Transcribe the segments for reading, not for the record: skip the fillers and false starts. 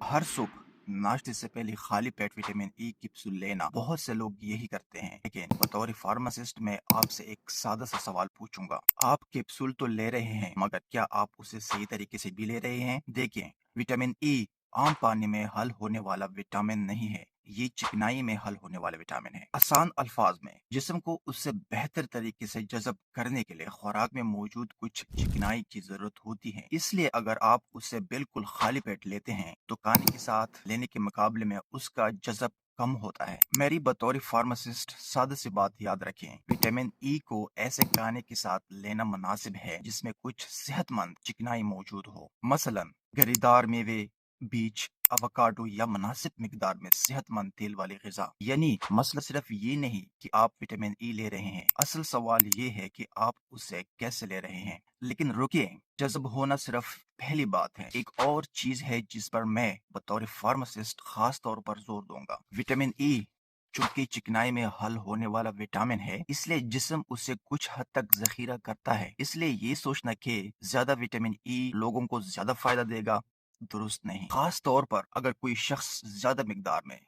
हर सुबह नाश्ते से पहले खाली पेट विटामिन ई कैप्सूल लेना बहुत से लोग यही करते हैं, लेकिन बतौर फार्मासिस्ट मैं आपसे एक सादा सा सवाल पूछूंगा। आप कैप्सूल तो ले रहे हैं, मगर क्या आप उसे सही तरीके से भी ले रहे हैं? देखिए, विटामिन ई आम पानी में हल होने वाला विटामिन नहीं है। ये चिकनाई में हल होने वाला विटामिन है। आसान अल्फाज में, जिस्म को उससे बेहतर तरीके से जज़ब करने के लिए खुराक में मौजूद कुछ चिकनाई की जरूरत होती है। इसलिए अगर आप उसे बिल्कुल खाली पेट लेते हैं तो खाने के साथ लेने के मुकाबले में उसका जज़ब कम होता है। मेरी बतौर फार्मासिस्ट सादा सी बात याद रखें, विटामिन ई को ऐसे खाने के साथ लेना मुनासिब है जिसमें कुछ सेहतमंद चिकनाई मौजूद हो। मसलन गरीदार मेवे, बीज, अवोकाडो या मुनासिब मिकदार में सेहतमंद तेल वाली ग़िज़ा। यानी मसला सिर्फ ये नहीं कि आप विटामिन ई ले रहे हैं, असल सवाल ये है कि आप उसे कैसे ले रहे हैं। लेकिन रुकिए, जज़ब होना सिर्फ पहली बात है। एक और चीज है जिस पर मैं बतौर फार्मासिस्ट खास तौर पर जोर दूंगा। विटामिन ई चूंकि चिकनाई में हल होने वाला विटामिन है, इसलिए जिस्म उसे कुछ हद तक जखीरा करता है। इसलिए ये सोचना कि ज्यादा विटामिन ई लोगों को ज्यादा फायदा देगा, दुरुस्त नहीं। खास तौर पर अगर कोई शख्स ज्यादा मिकदार में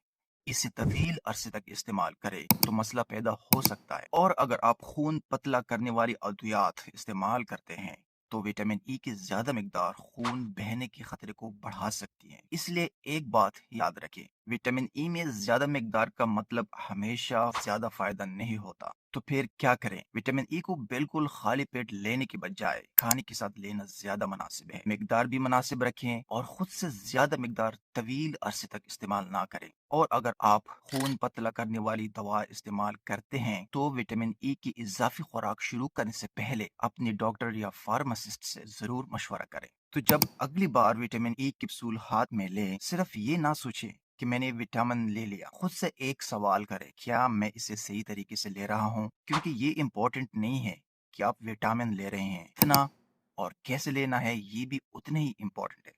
इसे तवील अरसे तक इस्तेमाल करे तो मसला पैदा हो सकता है। और अगर आप खून पतला करने वाली अद्वियात इस्तेमाल करते हैं तो विटामिन ई की ज्यादा मिकदार खून बहने के खतरे को बढ़ा सकती है। इसलिए एक बात याद रखें, विटामिन ई में ज्यादा मिकदार का मतलब हमेशा ज्यादा फायदा नहीं होता। तो फिर क्या करें? विटामिन ई को बिल्कुल खाली पेट लेने के बजाय खाने के साथ लेना ज्यादा मुनासिब है। मिकदार भी मुनासिब रखें और खुद से ज्यादा मिकदार तवील अरसे तक इस्तेमाल ना करें। और अगर आप खून पतला करने वाली दवा इस्तेमाल करते हैं तो विटामिन ई की इजाफी खुराक शुरू करने से पहले अपने डॉक्टर या फार्मासिस्ट से जरूर मशवरा करें। तो जब अगली बार विटामिन ई कैप्सूल हाथ में लें, सिर्फ ये ना सोचें कि मैंने विटामिन ले लिया। खुद से एक सवाल करें, क्या मैं इसे सही तरीके से ले रहा हूँ? क्योंकि ये इम्पोर्टेंट नहीं है कि आप विटामिन ले रहे हैं, इतना और कैसे लेना है ये भी उतने ही इम्पोर्टेंट है।